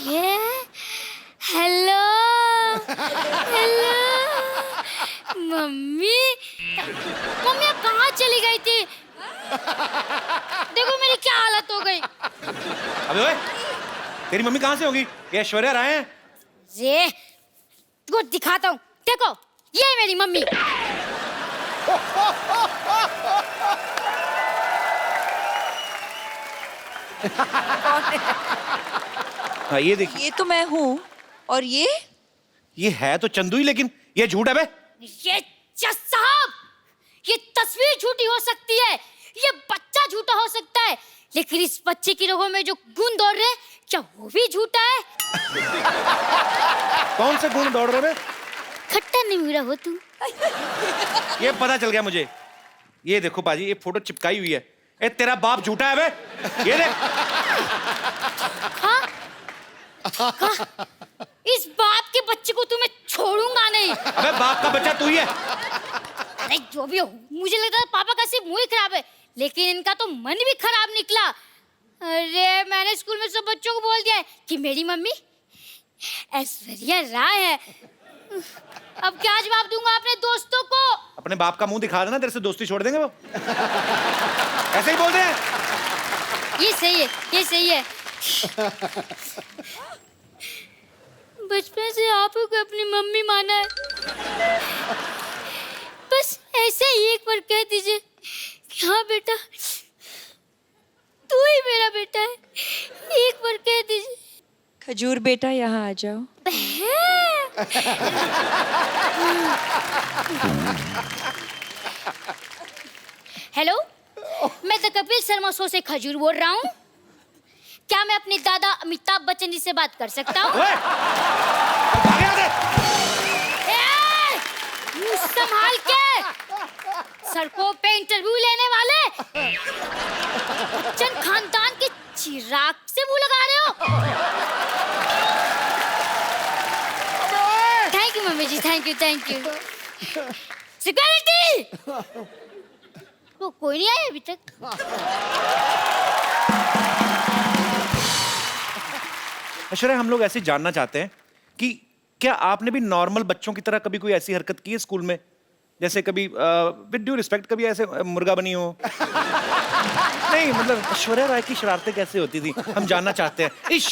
ये hello hello mummy mummy अब कहाँ चली गई थी? देखो मेरी क्या हालत हो गई। अबे ओए, तेरी मम्मी कहाँ से होगी? ये ऐश्वर्या राय हैं। ये तुझको दिखाता हूँ, देखो ये है मेरी मम्मी। हाँ ये देखिए। ये तो मैं हूँ। और ये है तो चंदू ही, लेकिन ये झूठ है बे। ये जज साहब, ये तस्वीर झूठी हो सकती है, ये बच्चा झूठा हो सकता है, लेकिन इस बच्चे की रगों में जो खून दौड़ रहे हैं, क्या वो भी झूठा है? कौन से गुण दौड़ रहे बे? खट्टा नहीं मेरा हो तू। ये पता चल गया मुझे। ये देखो पाजी, ये फोटो चिपकाई हुई है। ए तेरा बाप झूठा है बे। ये देख। हाँ? हाँ? इस बाप के बच्चे को तुम्हें छोड़ूंगा नहीं। अबे बाप का बच्चा तू ही है। अरे जो भी हो, मुझे लगता है पापा का सिर्फ मुंह ही खराब है, लेकिन इनका तो मन भी खराब निकला। अरे मैंने स्कूल में सब बच्चों को बोल दिया है कि मेरी मम्मी ऐश्वर्या राय है। अब क्या जवाब दूंगा अपने दोस्तों को? अपने बाप का मुंह दिखा देना, तेरे से दोस्ती छोड़ देंगे वो। ऐसे ही बोल दे। ये सही है, ये सही है। बचपन से आप को अपनी मम्मी माना है, बस ऐसे ही एक बार कह दीजिए कि हाँ बेटा तू ही मेरा बेटा है, एक बार कह दीजिए। खजूर बेटा यहाँ आ जाओ। हेलो, मैं द कपिल शर्मा शो से खजूर बोल रहा हूँ। क्या मैं अपने दादा अमिताभ बच्चन जी से बात कर सकता हूँ? मुंह संभाल के, सड़कों पे इंटरव्यू लेने वाले बच्चन खानदान के चिराग से मुंह लगा रहे हो। Thank you mummy ji, thank you thank you. Security, वो कोई नहीं आया अभी तक। ऐश्वर्या, हम लोग ऐसे जानना चाहते हैं कि क्या आपने भी नॉर्मल बच्चों की तरह कभी कोई ऐसी हरकत की है स्कूल में? जैसे कभी विद ड्यू रिस्पेक्ट कभी ऐसे मुर्गा बनी हो? नहीं मतलब ऐश्वर्या राय की शरारतें कैसे होती थी, हम जानना चाहते हैं। इश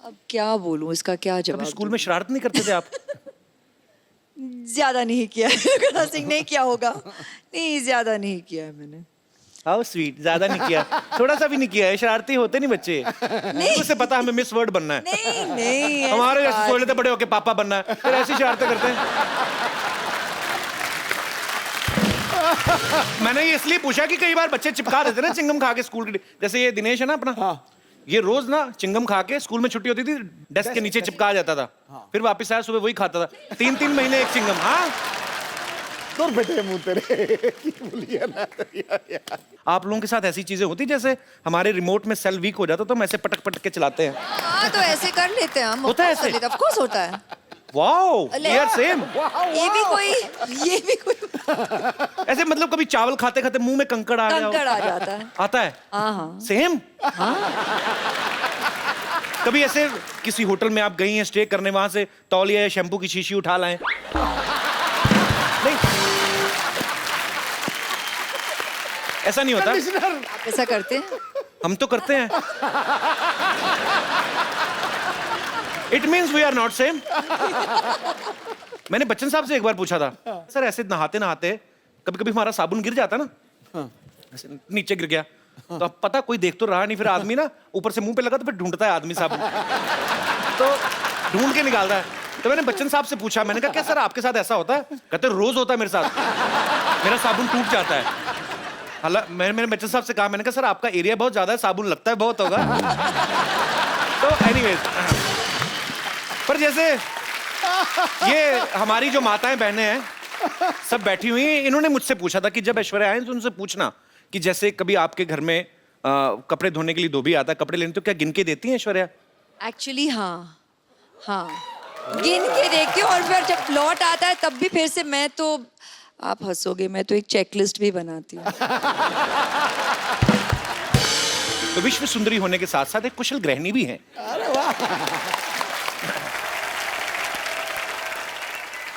अब क्या बोलूं, इसका क्या कभी जवाब स्कूल में शरारत नहीं करते थे आप? ज्यादा नहीं किया है। सिंह नहीं किया होगा। नहीं, ज्यादा नहीं किया है मैंने। हाउ स्वीट, ज्यादा नहीं किया, थोड़ा सा भी नहीं किया है। शरारती होते नहीं बच्चे। नहीं उसे पता हमें मिस वर्ल्ड बनना है। नहीं नहीं, हमारे जैसे सोच लेते बड़े होके पापा बनना है, फिर ऐसी शरारतें करते हैं। मैंने ये इसलिए पूछा कि कई बार बच्चे चिपका देते ना चिंगम खा के स्कूल के। जैसे ये दिनेश है ना अपना, हाँ। ये रोज ना चिंगम खा के स्कूल में छुट्टी होती थी डेस्क के नीचे चिपका जाता था, हाँ। फिर वापस आया सुबह वही खाता था। 3-3 महीने एक चिंगम। हाँ तो बेटे मुंह तेरे बोलिए ना यार। आप लोगों के साथ ऐसी चीजें होती जैसे हमारे रिमोट में सेल वीक हो जाता तो हम ऐसे पटक पटक के चलाते हैं? हाँ तो ऐसे कर लेते हैं हम। होता है ऐसे? ऑफ कोर्स होता है। Wow, we are same. ये भी कोई ऐसे मतलब कभी चावल खाते खाते मुंह में कंकड़ आ गया? कंकड़ आ जाता है। आता है? हाँ सेम। कभी ऐसे किसी होटल में आप गई हैं स्टे करने, वहां से तौलिया या शैम्पू की शीशी उठा लाएं? नहीं, ऐसा नहीं होता। आप ऐसा करते हैं? हम तो करते हैं। It means we are not same. मैंने बच्चन साहब से एक बार पूछा था, सर ऐसे नहाते नहाते कभी कभी हमारा साबुन गिर जाता ना, ऐसे नीचे गिर गया, तो अब पता कोई देख तो रहा नहीं, फिर आदमी ना ऊपर से मुंह पे लगा तो फिर ढूंढता है आदमी साबुन, तो ढूंढ के निकालता है। तो मैंने बच्चन साहब से पूछा, मैंने कहा क्या सर आपके साथ ऐसा होता है? कहते रोज होता है मेरे साथ, मेरा साबुन टूट जाता है। हालांकि मैंने बच्चन साहब से कहा, मैंने कहा सर आपका एरिया बहुत ज्यादा है, साबुन लगता है बहुत होगा। तो एनीवेज, पर जैसे ये हमारी जो माताएं बहनें हैं सब बैठी हुई हैं, इन्होंने मुझसे पूछा था कि जब ऐश्वर्या आए तो उनसे पूछना कि जैसे कभी आपके घर में कपड़े धोने के लिए धोबी आता है कपड़े लेने, तो क्या गिन के देती हैं ऐश्वर्या? एक्चुअली हाँ, गिन के देखती हूँ, और फिर जब लौट आता है तब भी फिर से मैं तो आप हंसोगे, मैं तो एक चेकलिस्ट भी बनाती हूँ। तो विश्व सुंदरी होने के साथ साथ एक कुशल गृहिणी भी हैं।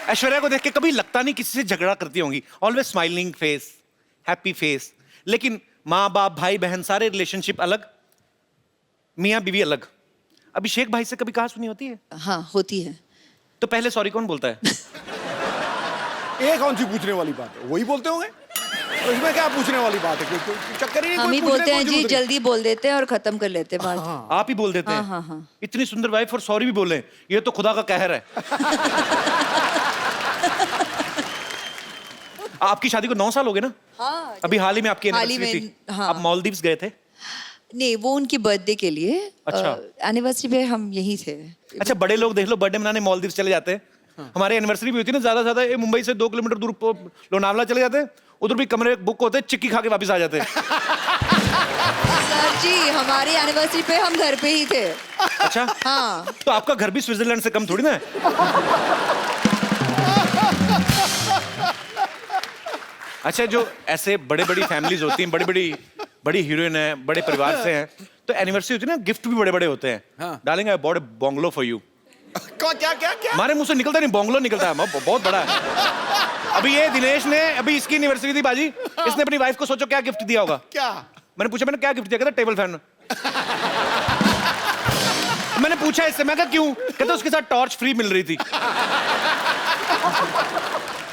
ऐश्वर्या को देख के कभी लगता नहीं किसी से झगड़ा करती होंगी, always smiling face, happy face. लेकिन माँ बाप भाई बहन सारे रिलेशनशिप अलग, मियाँ बीवी अलग। अभिषेक भाई से कभी कहा सुनी होती है? हाँ, होती है। तो पहले सॉरी कौन बोलता है? ये कौन सी पूछने वाली बात है, वही बोलते होंगे। तो इसमें क्या पूछने वाली बात है, कोई चक्कर ही नहीं। हम कोई ही पूछने बोलते की हैं कोई जी, जरूरत नहीं। जल्दी बोल देते हैं और खत्म कर लेते हैं बात। आप ही बोल देते हैं? हाँ, हाँ। इतनी सुंदर वाइफ और सॉरी भी बोले, ये तो खुदा का कहर है। आपकी शादी को 9 साल हो गए ना? हाँ, अभी हाल ही में आपकी हाल ही एनिवर्सरी में, थी। हाँ। आप मालदीव्स गए थे? नहीं, वो उनकी बर्थडे के लिए। अच्छा। एनिवर्सरी पे हम यहीं थे। अच्छा, बड़े लोग देख लो बर्थडे मनाने मालदीव्स चले जाते हैं। हमारे एनिवर्सरी भी होती है ना, ज्यादा ज्यादा ये मुंबई से 2 किलोमीटर दूर लोनावला चले जाते हैं, उधर भी कमरे बुक होते हैं, चिक्की खा के वापस आ जाते हैं। सर जी, हमारी एनिवर्सरी पे हम घर पे ही थे। अच्छा, हाँ। तो आपका घर भी स्विट्जरलैंड से कम थोड़ी ना है। अच्छा, जो ऐसे बड़े बड़ी फैमिलीज होती हैं, बड़ी हीरोइन है, बड़े परिवार से हैं, तो एनिवर्सरी होती है ना, गिफ्ट भी बड़े बड़े होते हैं। हाँ। डालेंगे I bought a bungalow for you. क्या क्या क्या? हमारे मुंह से निकलता नहीं, बंगलो निकलता है, बहुत बड़ा है। अभी ये दिनेश ने, अभी इसकी एनिवर्सरी थी बाजी, इसने अपनी वाइफ को सोचो क्या गिफ्ट दिया होगा। क्या? मैंने पूछा, मैंने क्या गिफ्ट दिया? कहता टेबल फैन। मैंने पूछा इससे, मैं कहा क्यों? कहता उसके साथ टॉर्च फ्री मिल रही थी।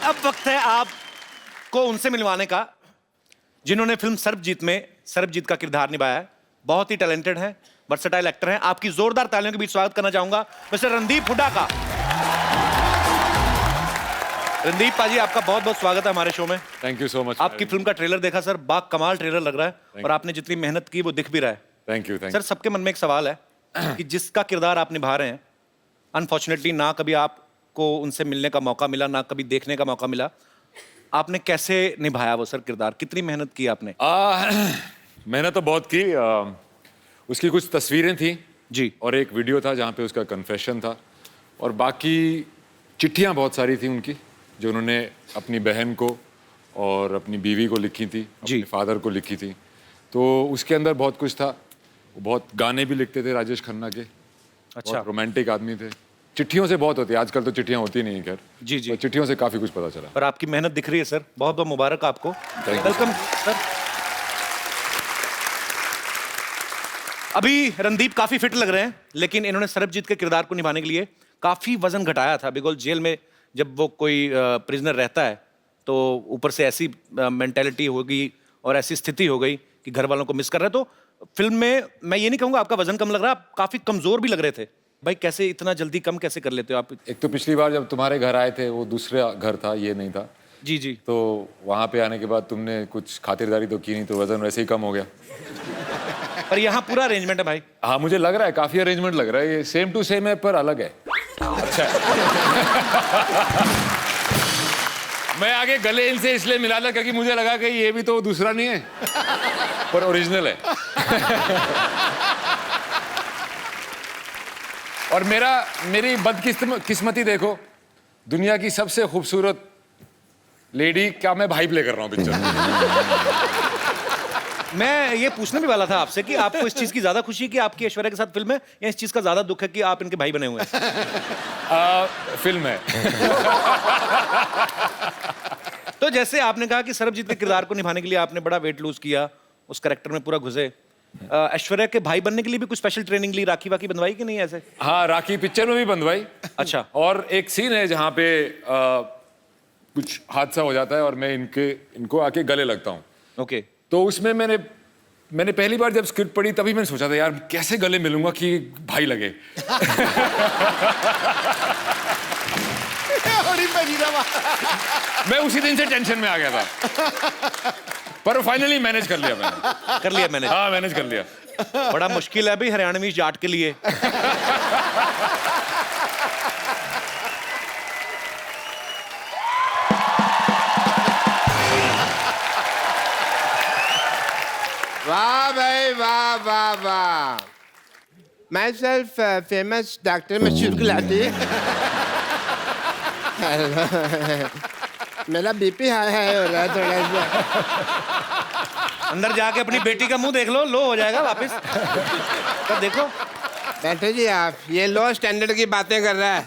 अब वक्त है आपको उनसे मिलवाने का जिन्होंने फिल्म सर्वजीत में सर्वजीत का किरदार निभाया है। बहुत ही टैलेंटेड है, वर्सेटाइल एक्टर हैं। आपकी जोरदार तालियों के बीच स्वागत करना चाहूंगा मिस्टर रणदीप हुड्डा का। रणदीप पाजी, आपका बहुत बहुत स्वागत है हमारे शो में। Thank you so much. आपकी फिल्म का ट्रेलर देखा सर, बा कमाल ट्रेलर लग रहा है और आपने जितनी मेहनत की वो दिख भी रहा है। Thank you. सर, सबके मन में एक सवाल है कि जिसका किरदार आप निभा रहे हैं, अनफॉर्चुनेटली ना कभी आपको उनसे मिलने का मौका मिला, ना कभी देखने का मौका मिला, आपने कैसे निभाया वो सर किरदार? कितनी मेहनत की आपने? मैंने तो बहुत की। उसकी कुछ तस्वीरें थी जी, और एक वीडियो था जहाँ पे उसका कन्फेशन था, और बाकी चिट्ठियाँ बहुत सारी थी उनकी जो उन्होंने अपनी बहन को और अपनी बीवी को लिखी थी, जी। अपने फादर को लिखी थी। तो उसके अंदर बहुत कुछ था। वो बहुत गाने भी लिखते थे राजेश खन्ना के। अच्छा। रोमांटिक आदमी थे। चिट्ठियों से बहुत होती है, आजकल तो चिट्ठियाँ होती नहीं खैर। जी, जी। तो चिट्ठियों से काफ़ी कुछ पता चला। और आपकी मेहनत दिख रही है सर, बहुत बहुत मुबारक आपको। you, welcome sir. अभी रणदीप काफी फिट लग रहे हैं, लेकिन इन्होंने सरबजीत के किरदार को निभाने के लिए काफी वजन घटाया था। बिकॉज जेल में जब वो कोई प्रिजनर रहता है तो ऊपर से ऐसी मेंटेलिटी होगी और ऐसी स्थिति हो गई कि घर वालों को मिस कर रहे हैं। तो फिल्म में मैं ये नहीं कहूँगा आपका वजन कम लग रहा, आप काफी कमजोर भी लग रहे थे। भाई कैसे इतना जल्दी कम कैसे कर लेते हो आप? एक तो पिछली बार जब तुम्हारे घर आए थे वो दूसरा घर था, ये नहीं था। जी जी। तो वहाँ पे आने के बाद तुमने कुछ खातिरदारी तो की नहीं, तो वजन वैसे ही कम हो गया। पर यहाँ पूरा अरेंजमेंट है भाई। हाँ, मुझे लग रहा है काफी अरेंजमेंट लग रहा है। ये सेम टू सेम है पर अलग है। अच्छा है। मैं आगे गले इनसे इसलिए मिला था क्योंकि मुझे लगा कि ये भी तो दूसरा नहीं है पर ओरिजिनल है। और मेरी बदकिस्मती देखो, दुनिया की सबसे खूबसूरत लेडी का मैं भाई प्ले कर रहा हूँ पिक्चर में। मैं ये पूछने भी वाला था आपसे कि आपको इस चीज की ज्यादा खुशी है कि आपकी ऐश्वर्या के साथ फिल्म है, या इस चीज का ज्यादा दुख है कि आप इनके भाई बने हुए हैं? फिल्म है। तो जैसे आपने कहा कि सरबजीत के किरदार को निभाने के लिए आपने बड़ा वेट लूज किया, उस कैरेक्टर में पूरा घुसे। ऐश्वर्या के भाई बनने के लिए भी कुछ स्पेशल ट्रेनिंग ली, राखी वाकी बंधवाई कि नहीं ऐसे? हाँ, राखी पिक्चर में भी बंधवाई। अच्छा। और एक सीन है जहाँ पे कुछ हादसा हो जाता है और मैं इनको आके गले लगता हूँ। ओके। तो उसमें मैंने पहली बार जब स्क्रिप्ट पढ़ी तभी मैंने सोचा था यार कैसे गले मिलूंगा कि भाई लगे। मैं उसी दिन से टेंशन में आ गया था, पर फाइनली मैनेज कर लिया मैंने। कर लिया मैंने? हाँ, मैनेज कर लिया। बड़ा मुश्किल है भाई हरियाणवी जाट के लिए। वाह भाई वाह वाह वाह। माई सेल्फ फेमस डॉक्टर मशहूर गुलाटी। मेरा बीपी हाई हाई हो रहा है थोड़ा सा। अंदर जाके अपनी बेटी का मुंह देख लो, लो हो जाएगा वापस। तब देखो। बैठो जी आप, ये लो स्टैंडर्ड की बातें कर रहा है।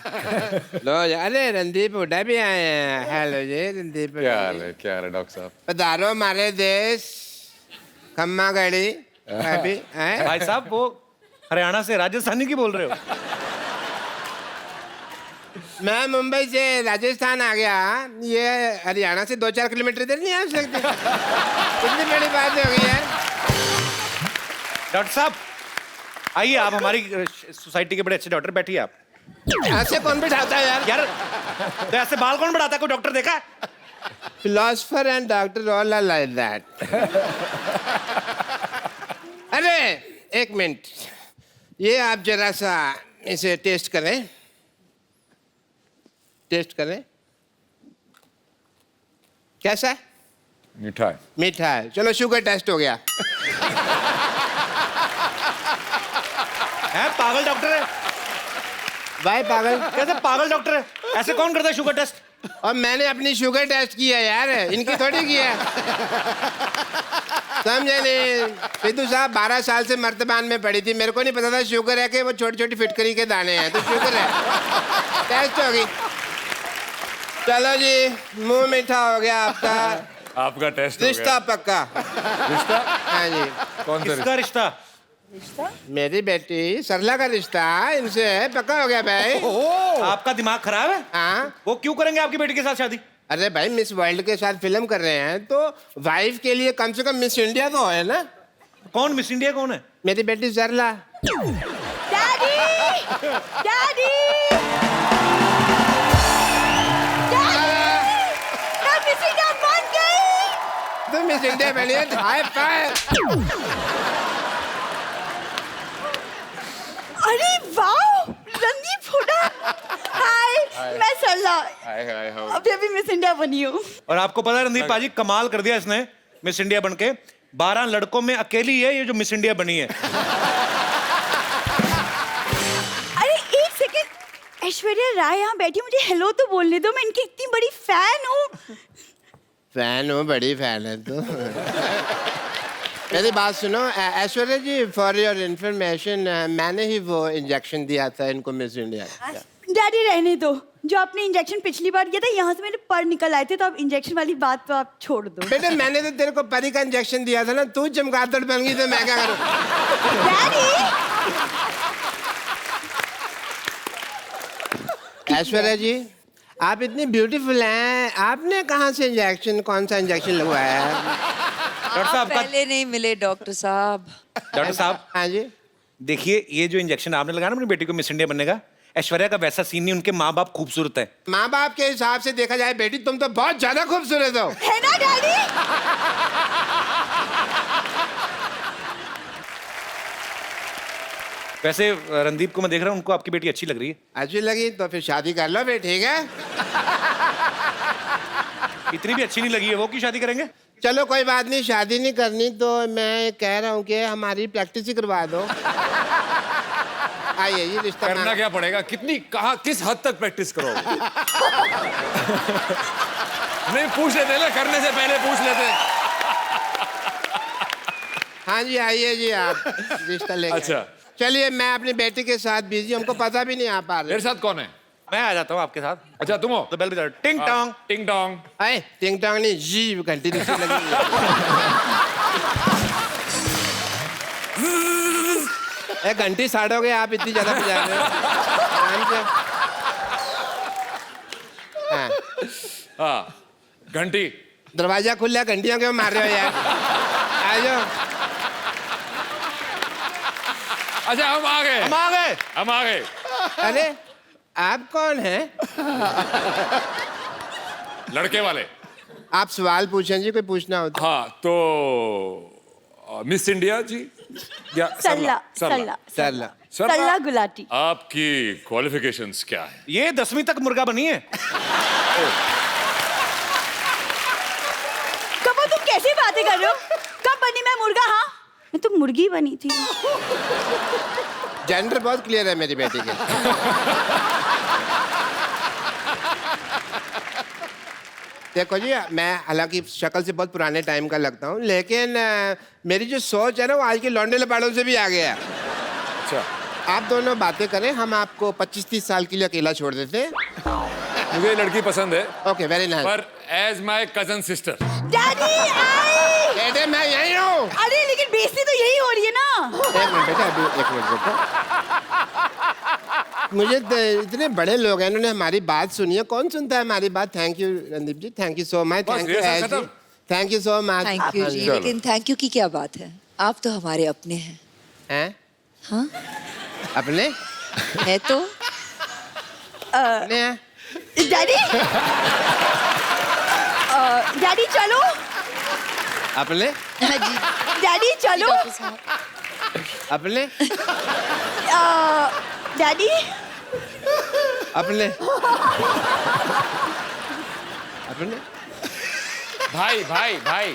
लो अरे रणदीप हुड्डा भी आए हैं। हेलो जी रणदीप हुड्डा जी। क्या है डॉक्टर साहब? पधारो हमारे देश, खम्मा गढ़ी अभी हैं? भाई साहब वो हरियाणा से राजस्थानी की बोल रहे हो? मैं मुंबई से राजस्थान आ गया, ये हरियाणा से 2-4 किलोमीटर इधर नहीं आ सकते। कितनी बड़ी बात हो गई यार। डॉक्टर साहब आइए, आप हमारी सोसाइटी के बड़े अच्छे डॉक्टर, बैठिए आप। ऐसे कौन बिठाता है यार? यार तो ऐसे बाल कौन बढ़ाता है? कोई डॉक्टर देखा है? Philosopher and doctor all are like that. अरे एक मिनट, ये आप जरा सा इसे टेस्ट करें, टेस्ट करें। कैसा है? मीठा है। मीठा है। चलो शुगर टेस्ट हो गया। है पागल डॉक्टर है? भाई पागल कैसे पागल डॉक्टर है? ऐसे कौन करता है शुगर टेस्ट? और मैंने अपनी शुगर टेस्ट किया यार, इनकी थोड़ी किया। समझे नहीं? सिद्धू साहब 12 साल से मर्तबान में पड़ी थी, मेरे को नहीं पता था शुगर है कि वो छोटी छोटी फिटकरी के दाने हैं, तो शुगर है। टेस्ट हो गई। चलो जी, मुंह मीठा हो गया आपका। आपका टेस्ट हो रिश्ता गया। पक्का। रिश्ता? हाँ जी। कौन सा किसका रिश्ता? मेरी बेटी सरला का रिश्ता इनसे पक्का हो गया भाई। आपका दिमाग खराब है? हाँ। वो क्यों करेंगे आपकी बेटी के साथ शादी? अरे भाई मिस वर्ल्ड के साथ फिल्म कर रहे हैं, तो वाइफ के लिए कम से कम मिस इंडिया तो है ना। कौन मिस इंडिया कौन है? मेरी बेटी सरला। डैडी डैडी मैं मिस इंडिया बन गई। तुम मिस इंडिया बनी है, हाई फाइव। अरे वाह, रणदीप हुड्डा। हाय, मैं सरला, हाय हाय हाय। अभी अभी मिस इंडिया बनी हूँ। और आपको पता है रणदीप पाजी, कमाल कर दिया इसने मिस इंडिया बन के। 12 लड़कों में अकेली है ये जो मिस इंडिया बनी है। अरे एक सेकंड, ऐश्वर्या राय यहाँ बैठी, मुझे हेलो तो बोलने दो, मैं इनकी इतनी बड़ी फैन हूँ। फैन हो, बड़ी फैन है तू। मेरी बात सुनो ऐश्वर्या जी, फॉर योर इंफॉर्मेशन, मैंने ही वो इंजेक्शन दिया था इनको मिस इंडिया। डैडी रहने दो, जो आपने इंजेक्शन पिछली बार किया था, यहाँ से मेरे पर निकल आए थे, तो अब इंजेक्शन वाली बात तो आप छोड़ दो। बेटे मैंने तो तेरे को परी का इंजेक्शन दिया था ना, तू चमगादड़ बन गई तो मैं क्या करूँ? डैडी ऐश्वर्या जी, आप इतनी ब्यूटीफुल हैं, आपने कहाँ से इंजेक्शन, कौन सा इंजेक्शन लगवाया है? डॉक्टर साहब का पहले नहीं मिले डॉक्टर साहब। डॉक्टर साहब हाँ जी। देखिए, ये जो इंजेक्शन आपने लगाया ना अपनी बेटी को मिस इंडिया बनने का, ऐश्वर्या का वैसा सीन नहीं, उनके माँ बाप खूबसूरत है। माँ बाप के हिसाब से देखा जाए बेटी तुम तो बहुत ज्यादा खूबसूरत हो। है ना डैडी? वैसे रणदीप को मैं देख रहा हूँ, उनको आपकी बेटी अच्छी लग रही है। अच्छी लगी तो फिर शादी कर लो बे, ठीक है? इतनी भी अच्छी नहीं लगी है वो, की शादी करेंगे? चलो कोई बात नहीं, शादी नहीं करनी तो मैं कह रहा हूँ कि हमारी प्रैक्टिस ही करवा दो। आइए ये रिश्ता करना क्या पड़ेगा? कितनी, कहाँ, किस हद तक प्रैक्टिस करोगे? नहीं पूछ लेते ना, करने से पहले पूछ लेते। हाँ जी आइए जी, आप रिश्ता लेके। अच्छा। चलिए, मैं अपनी बेटी के साथ बिजी, हमको पता भी नहीं आ पा मेरे रहा। साथ कौन है? मैं आ जाता हूँ आपके साथ। अच्छा तुम हो? तो बेल बजा, टिंग टोंग। टिंग टोंग। अरे टिंग टोंग नहीं, जी घंटी दूसरी लगी। ए घंटी साड़ोगे आप, इतनी ज्यादा बजा रहे हो। आराम से। हाँ, हाँ घंटी। दरवाजा खुला, घंटियों क्यों मार रहे हो यार? आ जाओ। अच्छा हम आ गए, हम आ गए। हम आ गए। अरे आप कौन हैं? लड़के वाले। आप सवाल पूछें जी, कोई पूछना हो तो। हाँ तो मिस इंडिया जी या सरला सरला सरला। सरला गुलाटी। आपकी क्वालिफिकेशंस क्या है? ये 10वीं तक मुर्गा बनी है। कब तुम कैसी बातें कर रहे हो? कब बनी मैं मुर्गा? हाँ मैं तो मुर्गी बनी थी। जेंडर बहुत क्लियर है मेरी बेटी के। देखो जी, मैं हालांकि शक्ल से बहुत पुराने टाइम का लगता हूँ, लेकिन मेरी जो सोच है ना वो आज के लौंडे लपाड़ों से भी आगे है। अच्छा, आप दोनों बातें करें, हम आपको 25-30 साल के लिए अकेला छोड़ देते हैं। मुझे ये लड़की पसंद है, ओके, वेरी नाइस। पर as my cousin sister. Daddy आई। बेटे मैं यही हूँ। अरे लेकिन बेइज्जती तो यही हो रही है ना। एक मिनट बेटा, अभी एक मिनट बेटा। मुझे इतने बड़े लोग हैं, इन्होंने हमारी बात सुनी है। कौन सुनता है हमारी बात? Thank you Randeep ji, thank you so much. बस, thank you rehearsal Aish ji, खत्म? Thank you so much. Thank you ji, चलो। लेकिन थैंक यू की क्या बात है? आप तो हमारे अपने हैं। हैं? हाँ, अपने? है तो। अपने हैं? डैडी डैडी चलो। अपने? हाँ जी, डैडी चलो। डॉक्टर साहब। अपने? डैडी अपने? अपने? भाई भाई भाई,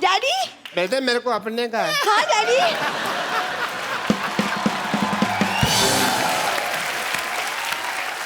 डैडी। बेटे मेरे को अपने का है। हाँ डैडी।